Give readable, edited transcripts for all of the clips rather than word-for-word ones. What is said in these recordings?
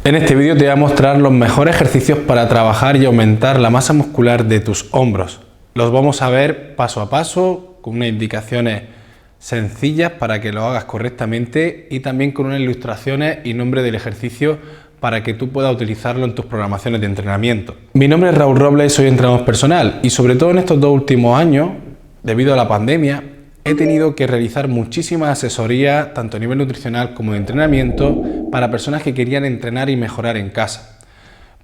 En este vídeo te voy a mostrar los mejores ejercicios para trabajar y aumentar la masa muscular de tus hombros. Los vamos a ver paso a paso, con unas indicaciones sencillas para que lo hagas correctamente y también con unas ilustraciones y nombre del ejercicio para que tú puedas utilizarlo en tus programaciones de entrenamiento. Mi nombre es Raúl Robles, soy entrenador personal y sobre todo en estos 2 últimos años, debido a la pandemia, he tenido que realizar muchísimas asesorías, tanto a nivel nutricional como de entrenamiento, para personas que querían entrenar y mejorar en casa.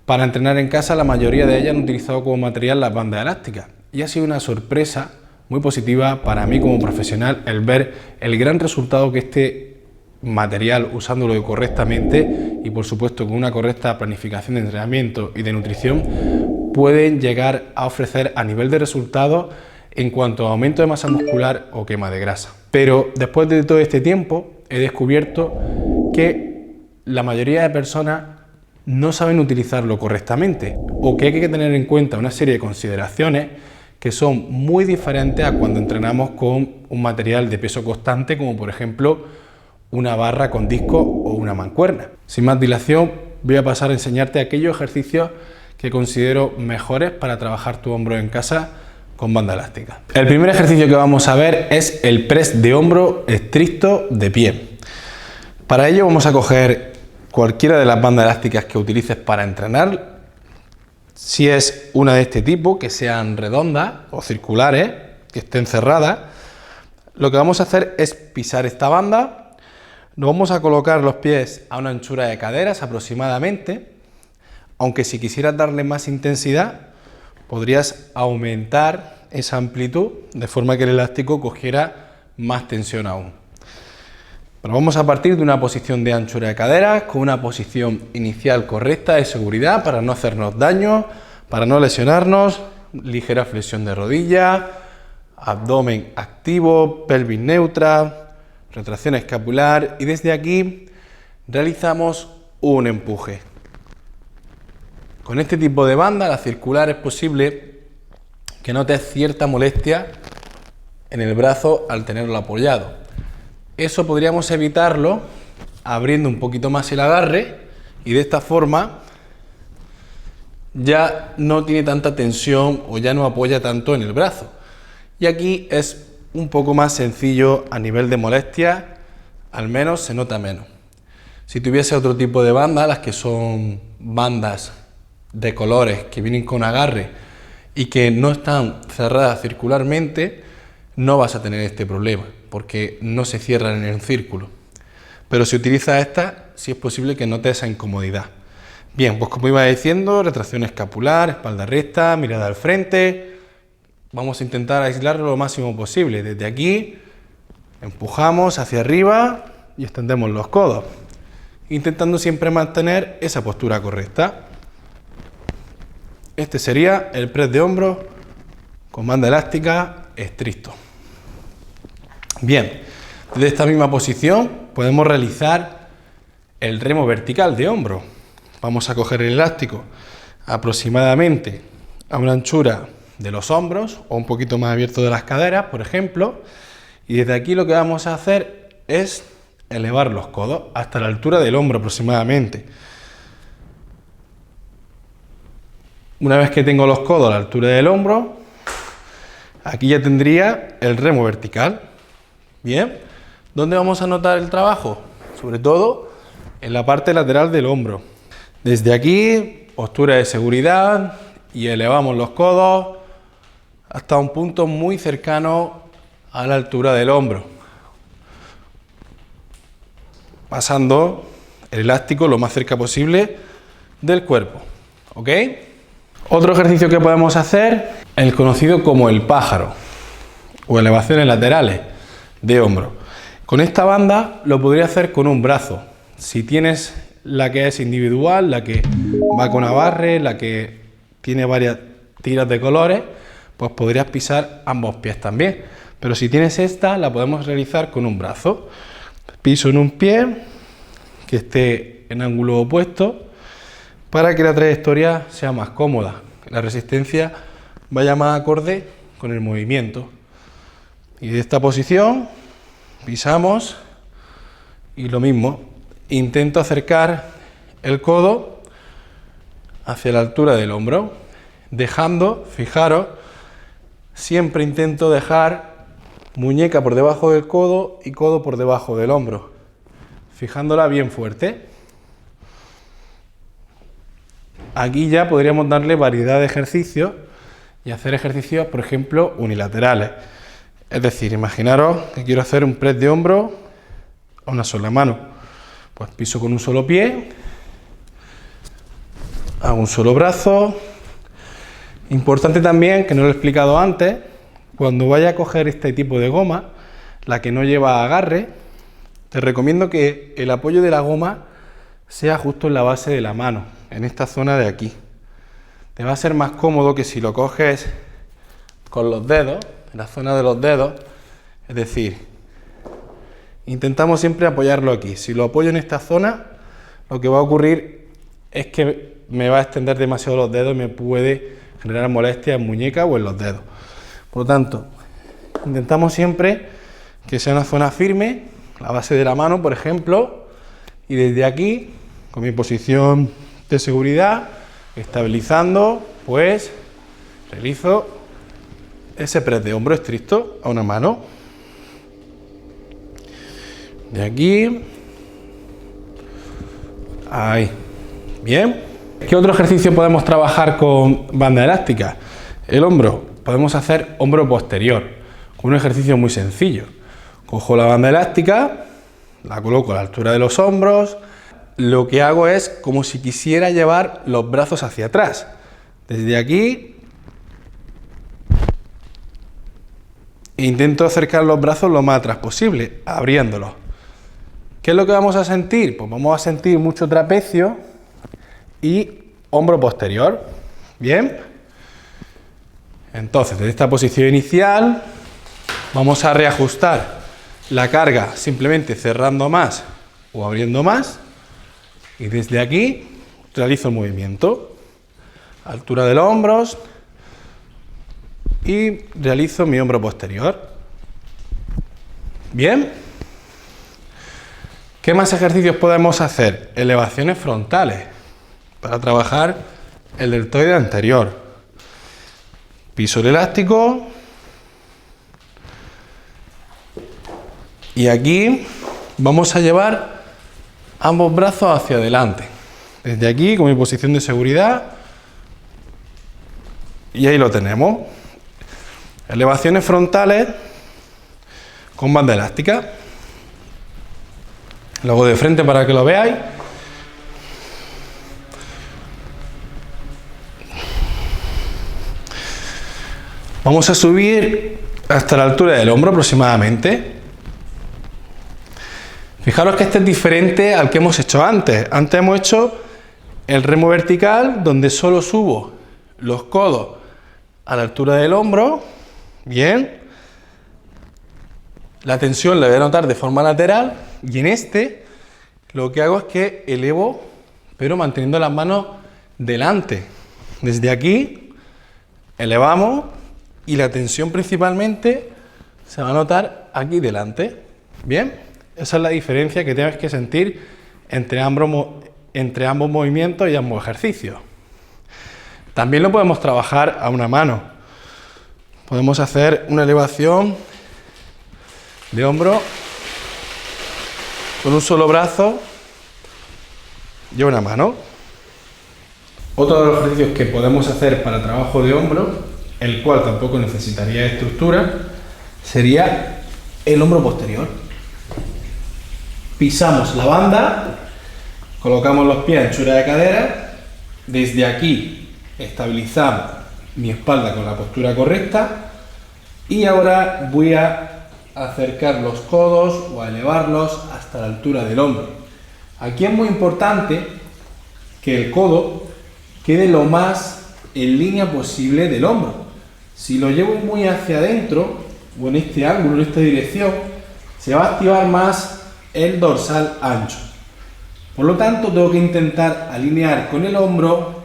Para entrenar en casa, la mayoría de ellas han utilizado como material las bandas elásticas y ha sido una sorpresa muy positiva para mí como profesional el ver el gran resultado que este material, usándolo correctamente y por supuesto con una correcta planificación de entrenamiento y de nutrición, pueden llegar a ofrecer a nivel de resultados en cuanto a aumento de masa muscular o quema de grasa. Pero después de todo este tiempo he descubierto que la mayoría de personas no saben utilizarlo correctamente o que hay que tener en cuenta una serie de consideraciones que son muy diferentes a cuando entrenamos con un material de peso constante, como por ejemplo una barra con disco o una mancuerna. Sin más dilación, voy a pasar a enseñarte aquellos ejercicios que considero mejores para trabajar tu hombro en casa con banda elástica. El primer ejercicio que vamos a ver es el press de hombro estricto de pie. Para ello vamos a coger cualquiera de las bandas elásticas que utilices para entrenar. Si es una de este tipo, que sean redondas o circulares, que estén cerradas, lo que vamos a hacer es pisar esta banda. Nos vamos a colocar los pies a una anchura de caderas aproximadamente, aunque si quisieras darle más intensidad, podrías aumentar esa amplitud de forma que el elástico cogiera más tensión aún. Pero vamos a partir de una posición de anchura de caderas con una posición inicial correcta de seguridad para no hacernos daño, para no lesionarnos, ligera flexión de rodilla, abdomen activo, pelvis neutra, retracción escapular y desde aquí realizamos un empuje. Con este tipo de banda, la circular, es posible que notes cierta molestia en el brazo al tenerlo apoyado. Eso podríamos evitarlo abriendo un poquito más el agarre y de esta forma ya no tiene tanta tensión o ya no apoya tanto en el brazo. Y aquí es un poco más sencillo a nivel de molestia, al menos se nota menos. Si tuviese otro tipo de banda, las que son bandas de colores que vienen con agarre y que no están cerradas circularmente, no vas a tener este problema porque no se cierran en el círculo. Pero si utilizas estas, sí es posible que notes esa incomodidad. Bien, pues como iba diciendo, retracción escapular, espalda recta, mirada al frente. Vamos a intentar aislarlo lo máximo posible. Desde aquí empujamos hacia arriba y extendemos los codos, intentando siempre mantener esa postura correcta. Este sería el press de hombro con banda elástica estricto. Bien, desde esta misma posición podemos realizar el remo vertical de hombro. Vamos a coger el elástico aproximadamente a una anchura de los hombros o un poquito más abierto de las caderas, por ejemplo, y desde aquí lo que vamos a hacer es elevar los codos hasta la altura del hombro aproximadamente. Una vez que tengo los codos a la altura del hombro, aquí ya tendría el remo vertical. Bien, ¿dónde vamos a notar el trabajo? Sobre todo en la parte lateral del hombro. Desde aquí, postura de seguridad y elevamos los codos hasta un punto muy cercano a la altura del hombro, pasando el elástico lo más cerca posible del cuerpo. ¿Ok? Otro ejercicio que podemos hacer, el conocido como el pájaro o elevaciones laterales de hombro. Con esta banda lo podría hacer con un brazo. Si tienes la que es individual, la que va con agarre, la que tiene varias tiras de colores, pues podrías pisar ambos pies también. Pero si tienes esta, la podemos realizar con un brazo. Piso en un pie que esté en ángulo opuesto para que la trayectoria sea más cómoda, la resistencia vaya más acorde con el movimiento. Y de esta posición pisamos y lo mismo, intento acercar el codo hacia la altura del hombro, dejando, fijaros, siempre intento dejar muñeca por debajo del codo y codo por debajo del hombro, fijándola bien fuerte. Aquí ya podríamos darle variedad de ejercicios y hacer ejercicios, por ejemplo, unilaterales. Es decir, imaginaros que quiero hacer un press de hombro a una sola mano. Pues piso con un solo pie, hago un solo brazo. Importante también, que no lo he explicado antes, cuando vaya a coger este tipo de goma, la que no lleva agarre, te recomiendo que el apoyo de la goma sea justo en la base de la mano, en esta zona de aquí. Te va a ser más cómodo que si lo coges con los dedos, en la zona de los dedos, es decir, intentamos siempre apoyarlo aquí. Si lo apoyo en esta zona, lo que va a ocurrir es que me va a extender demasiado los dedos y me puede generar molestias en muñeca o en los dedos. Por lo tanto, intentamos siempre que sea una zona firme, la base de la mano, por ejemplo, y desde aquí, con mi posición de seguridad, estabilizando, pues realizo ese press de hombro estricto a una mano. De aquí, ahí, bien. ¿Qué otro ejercicio podemos trabajar con banda elástica? El hombro, podemos hacer hombro posterior, con un ejercicio muy sencillo. Cojo la banda elástica, la coloco a la altura de los hombros, lo que hago es como si quisiera llevar los brazos hacia atrás. Desde aquí, intento acercar los brazos lo más atrás posible, abriéndolos. ¿Qué es lo que vamos a sentir? Pues vamos a sentir mucho trapecio y hombro posterior. Bien. Entonces, desde esta posición inicial, vamos a reajustar la carga simplemente cerrando más o abriendo más. Y desde aquí realizo el movimiento. Altura de los hombros. Y realizo mi hombro posterior. Bien. ¿Qué más ejercicios podemos hacer? Elevaciones frontales, para trabajar el deltoide anterior. Piso el elástico. Y aquí vamos a llevar ambos brazos hacia adelante. Desde aquí, con mi posición de seguridad. Y ahí lo tenemos. Elevaciones frontales con banda elástica. Lo hago de frente para que lo veáis. Vamos a subir hasta la altura del hombro aproximadamente. Fijaros que este es diferente al que hemos hecho antes. Antes hemos hecho el remo vertical, donde solo subo los codos a la altura del hombro. Bien. La tensión la voy a notar de forma lateral. Y en este, lo que hago es que elevo, pero manteniendo las manos delante. Desde aquí, elevamos y la tensión principalmente se va a notar aquí delante. Bien, esa es la diferencia que tienes que sentir entre ambos movimientos y ambos ejercicios. También lo podemos trabajar a una mano. Podemos hacer una elevación de hombro con un solo brazo y una mano. Otro de los ejercicios que podemos hacer para trabajo de hombro, el cual tampoco necesitaría estructura, sería el hombro posterior. Pisamos la banda, colocamos los pies a anchura de cadera, desde aquí estabilizamos mi espalda con la postura correcta y ahora voy a acercar los codos o a elevarlos hasta la altura del hombro. Aquí es muy importante que el codo quede lo más en línea posible del hombro. Si lo llevo muy hacia adentro o en este ángulo, en esta dirección, se va a activar más el dorsal ancho. Por lo tanto, tengo que intentar alinear con el hombro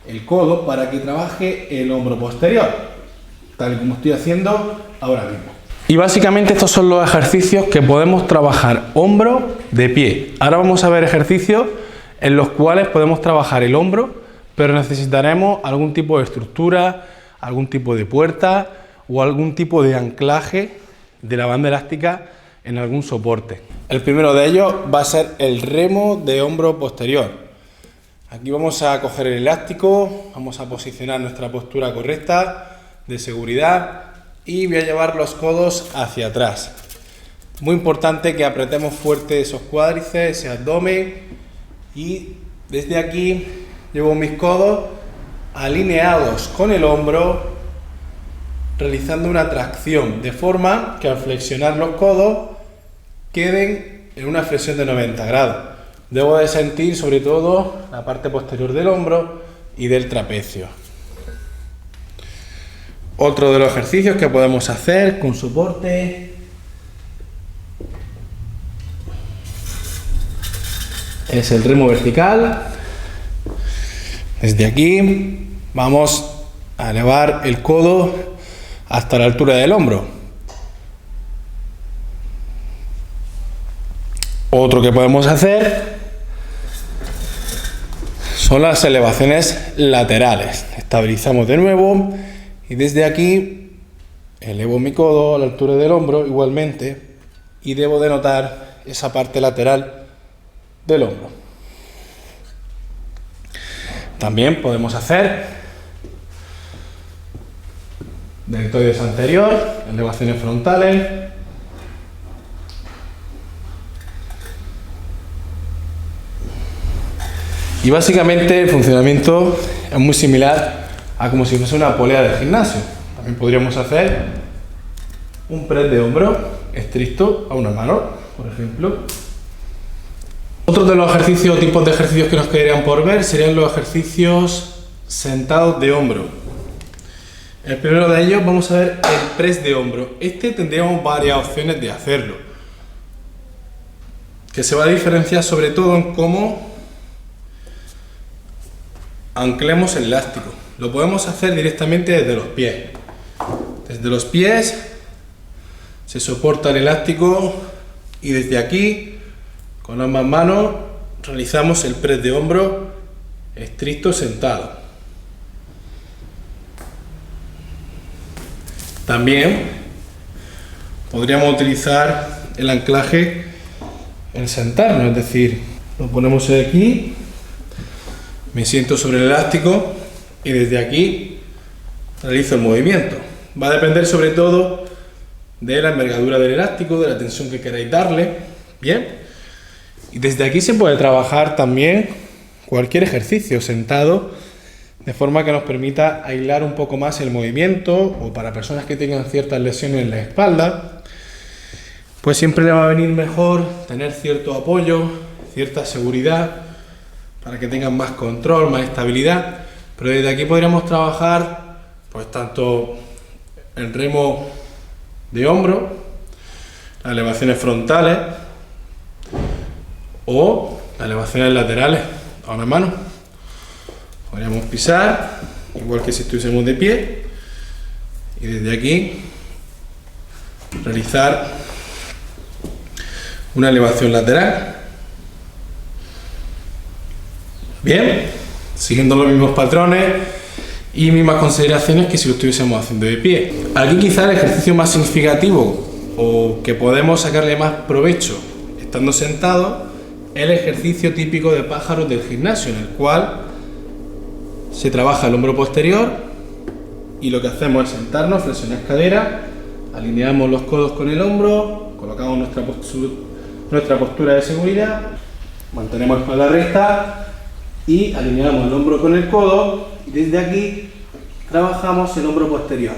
el codo para que trabaje el hombro posterior, tal y como estoy haciendo ahora mismo. Y básicamente estos son los ejercicios que podemos trabajar hombro de pie. Ahora vamos a ver ejercicios en los cuales podemos trabajar el hombro, pero necesitaremos algún tipo de estructura, algún tipo de puerta o algún tipo de anclaje de la banda elástica en algún soporte. El primero de ellos va a ser el remo de hombro posterior. Aquí vamos a coger el elástico, vamos a posicionar nuestra postura correcta de seguridad y voy a llevar los codos hacia atrás. Muy importante que apretemos fuerte esos cuádriceps, ese abdomen, y desde aquí llevo mis codos alineados con el hombro, realizando una tracción de forma que al flexionar los codos queden en una flexión de 90 grados. Debo de sentir sobre todo la parte posterior del hombro y del trapecio. Otro de los ejercicios que podemos hacer con soporte es el remo vertical. Desde aquí vamos a elevar el codo hasta la altura del hombro. Otro que podemos hacer son las elevaciones laterales. Estabilizamos de nuevo y desde aquí elevo mi codo a la altura del hombro igualmente y debo de notar esa parte lateral del hombro. También podemos hacer deltoides anterior, elevaciones frontales. Y básicamente el funcionamiento es muy similar a como si fuese una polea de gimnasio. También podríamos hacer un press de hombro estricto a una mano, por ejemplo. Otro de los ejercicios o tipos de ejercicios que nos quedarían por ver serían los ejercicios sentados de hombro. El primero de ellos vamos a ver el press de hombro. Tendríamos varias opciones de hacerlo, que se va a diferenciar sobre todo en cómo anclemos el elástico. Lo podemos hacer directamente desde los pies. Desde los pies se soporta el elástico y desde aquí, con ambas manos, realizamos el press de hombro estricto sentado. También podríamos utilizar el anclaje en sentarnos, es decir, lo ponemos aquí, me siento sobre el elástico y desde aquí realizo el movimiento. Va a depender sobre todo de la envergadura del elástico, de la tensión que queráis darle. Bien, y desde aquí se puede trabajar también cualquier ejercicio sentado, de forma que nos permita aislar un poco más el movimiento, o para personas que tengan ciertas lesiones en la espalda, pues siempre le va a venir mejor tener cierto apoyo, cierta seguridad, para que tengan más control, más estabilidad. Pero desde aquí podríamos trabajar pues tanto el remo de hombro, las elevaciones frontales o las elevaciones laterales a una mano. Podríamos pisar, igual que si estuviésemos de pie, y desde aquí realizar una elevación lateral. Bien, siguiendo los mismos patrones y mismas consideraciones que si lo estuviésemos haciendo de pie. Aquí quizá el ejercicio más significativo o que podemos sacarle más provecho estando sentado es el ejercicio típico de pájaros del gimnasio, en el cual se trabaja el hombro posterior y lo que hacemos es sentarnos, flexionar cadera, alineamos los codos con el hombro, colocamos nuestra postura de seguridad, mantenemos espalda recta y alineamos el hombro con el codo y desde aquí trabajamos el hombro posterior.